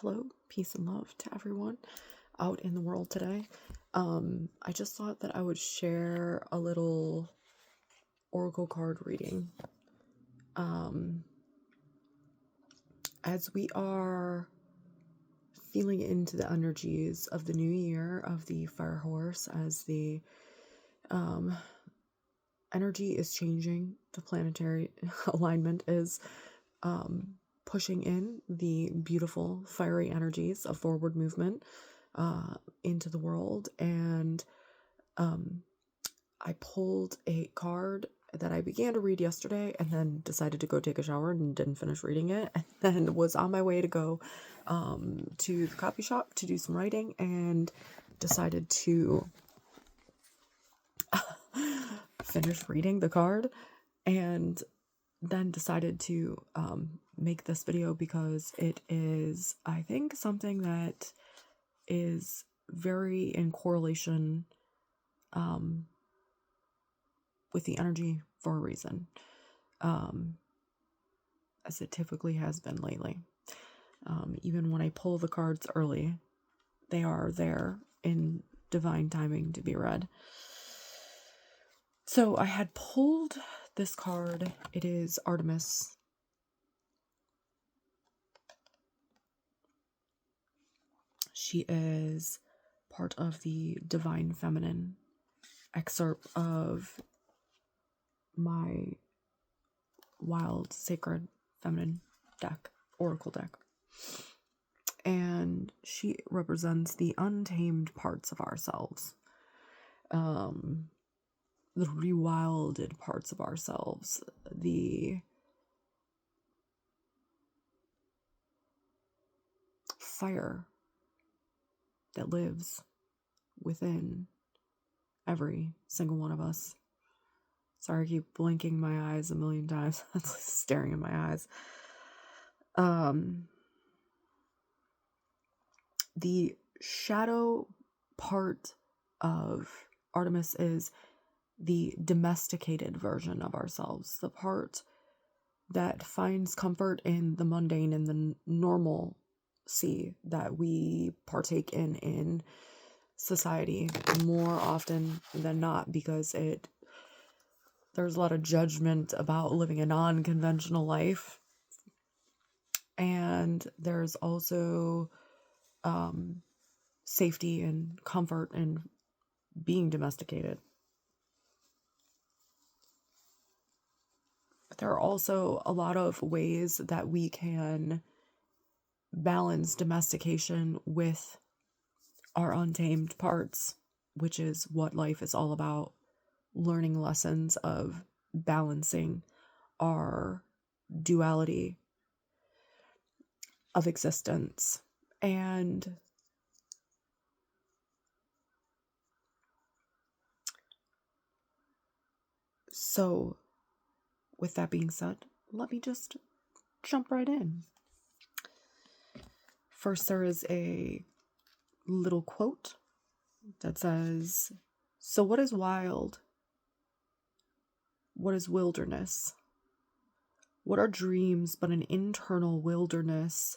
Hello, peace and love to everyone out in the world today. I just thought that I would share a little oracle card reading. As we are feeling into the energies of the new year of the fire horse, as the energy is changing, the planetary alignment is pushing in the beautiful fiery energies of forward movement into the world. And I pulled a card that I began to read yesterday and then decided to go take a shower and didn't finish reading it, and then was on my way to go to the coffee shop to do some writing and decided to finish reading the card, and then decided to make this video because it is, I think, something that is very in correlation with the energy for a reason, as it typically has been lately. Even when I pull the cards early, they are there in divine timing to be read. So I had pulled this card. It is Artemis. She is part of the divine feminine excerpt of my wild sacred feminine deck, oracle deck. And she represents the untamed parts of ourselves, the rewilded parts of ourselves, the fire that lives within every single one of us. Sorry, I keep blinking my eyes a million times. That's staring in my eyes. The shadow part of Artemis is the domesticated version of ourselves, the part that finds comfort in the mundane and the normalcy that we partake in society more often than not, because there's a lot of judgment about living a non-conventional life, and there's also safety and comfort in being domesticated. But there are also a lot of ways that we can balance domestication with our untamed parts, which is what life is all about. Learning lessons of balancing our duality of existence. And so, with that being said, let me just jump right in. First, there is a little quote that says, "So what is wild? What is wilderness? What are dreams but an internal wilderness?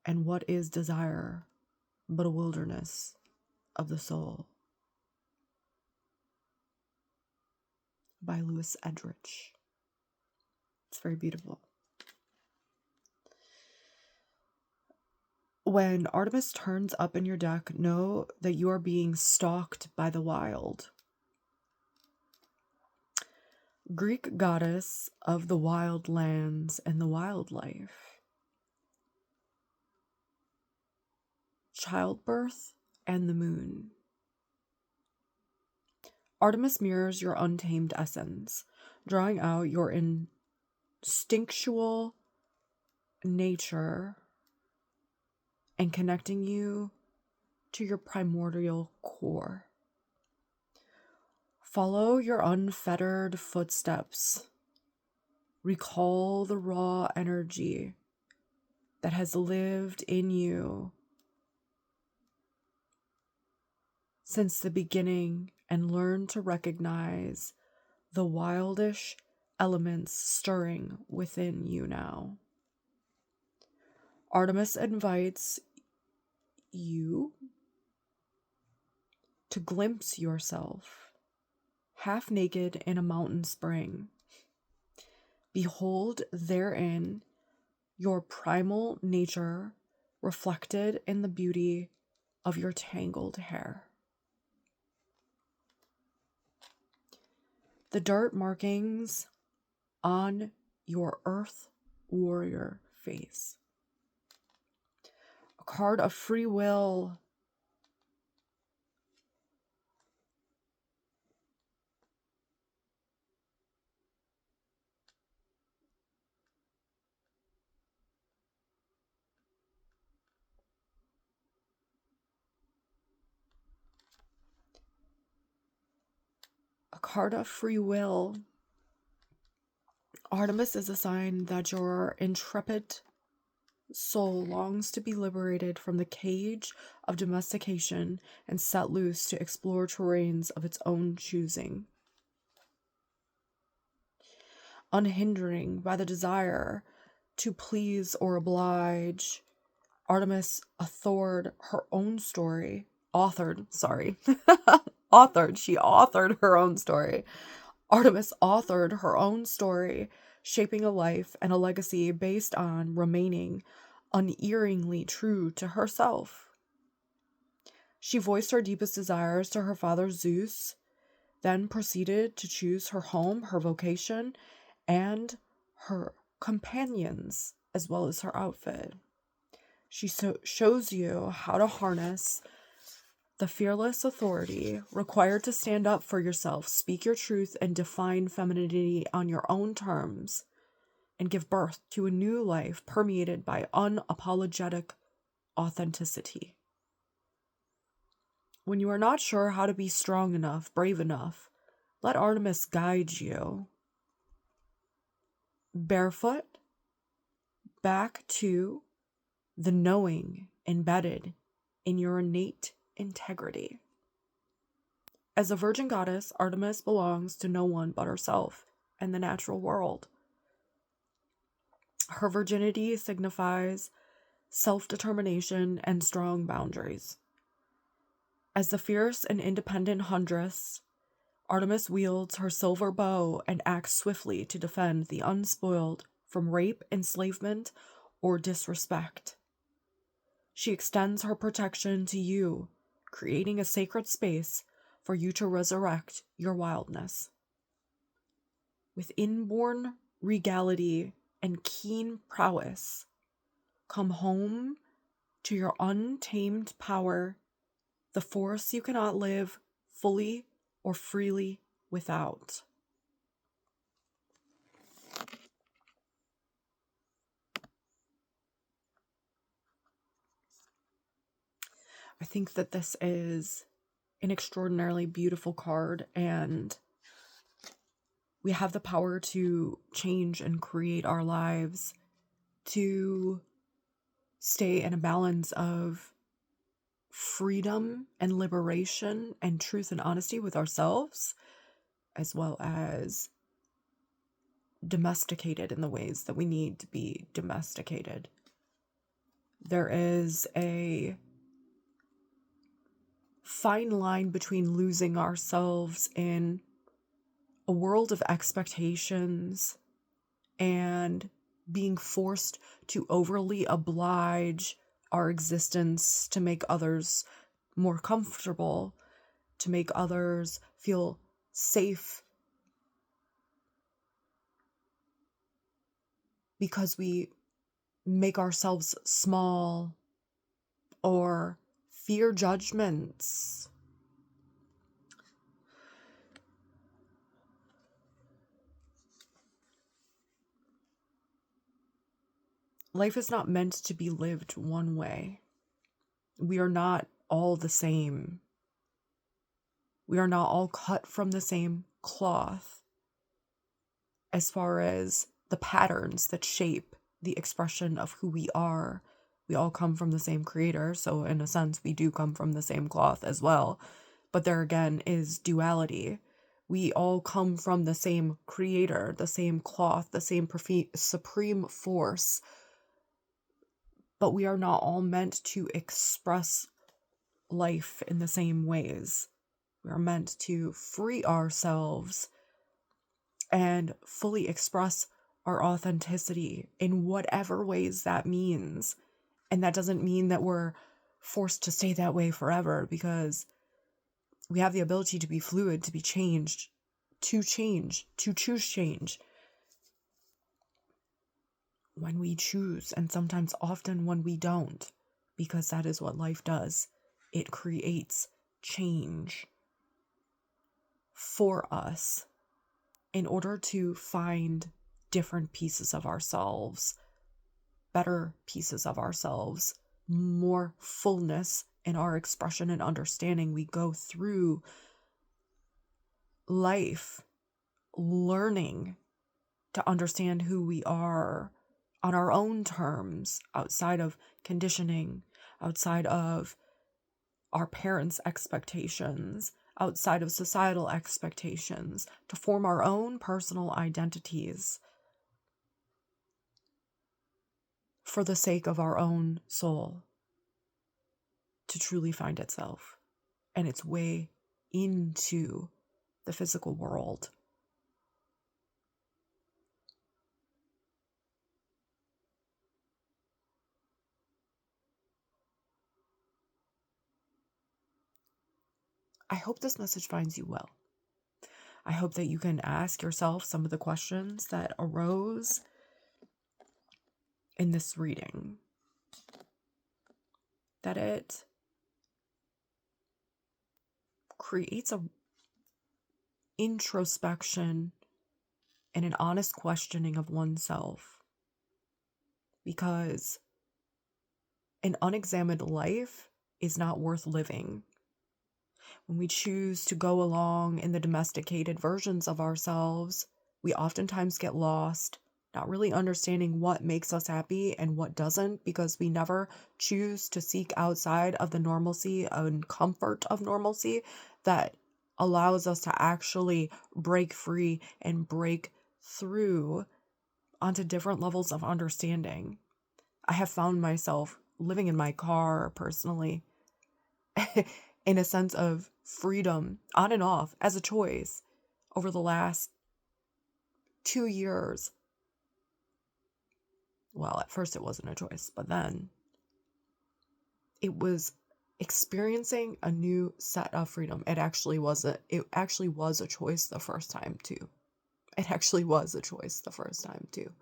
And what is desire but a wilderness of the soul?" By Louis Edrich. It's very beautiful. When Artemis turns up in your deck, know that you are being stalked by the wild. Greek goddess of the wild lands and the wildlife. Childbirth and the moon. Artemis mirrors your untamed essence, drawing out your instinctual nature and connecting you to your primordial core. Follow your unfettered footsteps. Recall the raw energy that has lived in you since the beginning, and learn to recognize the wildish elements stirring within you now. Artemis invites you to glimpse yourself half naked in a mountain spring. Behold therein your primal nature reflected in the beauty of your tangled hair. The dirt markings on your earth warrior face. A card of free will. A card of free will. Artemis is a sign that your intrepid soul longs to be liberated from the cage of domestication and set loose to explore terrains of its own choosing. Unhindering by the desire to please or oblige, Artemis authored her own story. She authored her own story. Artemis authored her own story, shaping a life and a legacy based on remaining unerringly true to herself. She voiced her deepest desires to her father Zeus, then proceeded to choose her home, her vocation, and her companions, as well as her outfit. She shows you how to harness the fearless authority required to stand up for yourself, speak your truth, and define femininity on your own terms, and give birth to a new life permeated by unapologetic authenticity. When you are not sure how to be strong enough, brave enough, let Artemis guide you. Barefoot, back to the knowing embedded in your innate integrity. As a virgin goddess, Artemis belongs to no one but herself and the natural world. Her virginity signifies self-determination and strong boundaries. As the fierce and independent huntress, Artemis wields her silver bow and acts swiftly to defend the unspoiled from rape, enslavement, or disrespect. She extends her protection to you, creating a sacred space for you to resurrect your wildness. With inborn regality and keen prowess, come home to your untamed power, the force you cannot live fully or freely without. I think that this is an extraordinarily beautiful card, and we have the power to change and create our lives, to stay in a balance of freedom and liberation and truth and honesty with ourselves, as well as domesticated in the ways that we need to be domesticated. There is a fine line between losing ourselves in a world of expectations and being forced to overly oblige our existence to make others more comfortable, to make others feel safe, because we make ourselves small or fear judgments. Life is not meant to be lived one way. We are not all the same. We are not all cut from the same cloth as far as the patterns that shape the expression of who we are. We all come from the same creator, so in a sense, we do come from the same cloth as well. But there again is duality. We all come from the same creator, the same cloth, the same supreme force. but we are not all meant to express life in the same ways. We are meant to free ourselves and fully express our authenticity in whatever ways that means. And that doesn't mean that we're forced to stay that way forever, because we have the ability to be fluid, to be changed, to choose change when we choose, and sometimes often when we don't, because that is what life does. It creates change for us in order to find different pieces of ourselves, better pieces of ourselves, more fullness in our expression and understanding. We go through life learning to understand who we are on our own terms, outside of conditioning, outside of our parents' expectations, outside of societal expectations, to form our own personal identities for the sake of our own soul to truly find itself and its way into the physical world. I hope this message finds you well. I hope that you can ask yourself some of the questions that arose in this reading. That it creates a introspection and an honest questioning of oneself. Because an unexamined life is not worth living. When we choose to go along in the domesticated versions of ourselves, we oftentimes get lost, not really understanding what makes us happy and what doesn't, because we never choose to seek outside of the normalcy and comfort of normalcy that allows us to actually break free and break through onto different levels of understanding. I have found myself living in my car personally in a sense of freedom on and off as a choice over the last 2 years. Well, at first it wasn't a choice, but then it was experiencing a new set of freedom. It actually was a choice the first time too. It actually was a choice the first time too,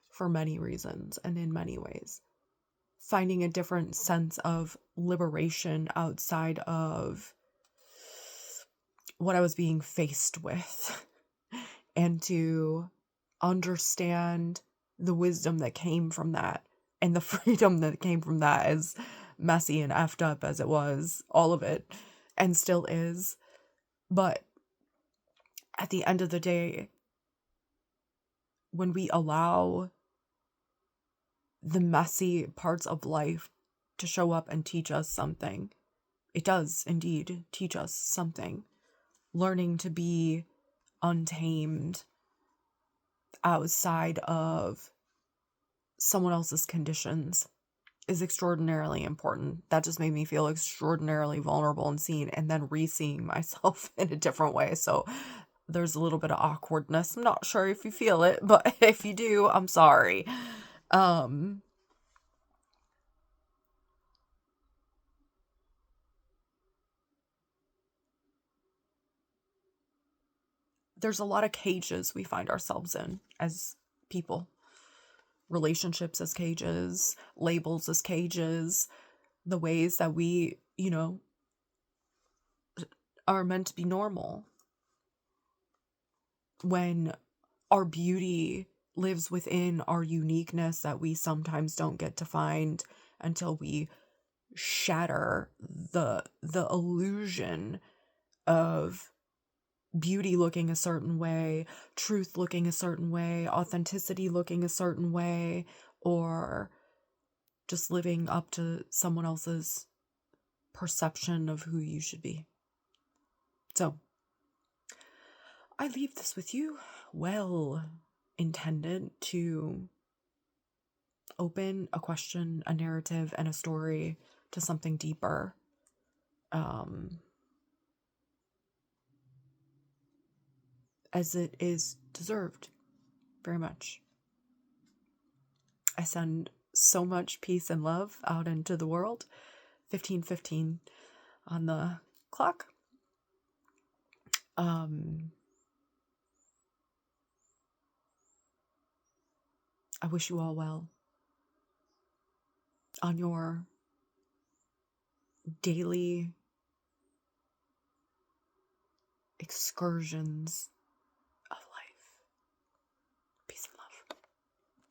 for many reasons and in many ways. Finding a different sense of liberation outside of what I was being faced with, and to understand the wisdom that came from that and the freedom that came from that, as messy and effed up as it was, all of it, and still is. But at the end of the day, when we allow the messy parts of life to show up and teach us something, it does indeed teach us something. Learning to be untamed outside of someone else's conditions is extraordinarily important. That just made me feel extraordinarily vulnerable and seen, and then re-seeing myself in a different way. So there's a little bit of awkwardness. I'm not sure if you feel it, but if you do, I'm sorry. There's a lot of cages we find ourselves in as people. Relationships as cages, labels as cages, the ways that we, are meant to be normal. When our beauty lives within our uniqueness that we sometimes don't get to find until we shatter the illusion of beauty looking a certain way, truth looking a certain way, authenticity looking a certain way, or just living up to someone else's perception of who you should be. So, I leave this with you, well intended, to open a question, a narrative, and a story to something deeper. As it is deserved, very much. I send so much peace and love out into the world. 15:15 on the clock. I wish you all well on your daily excursions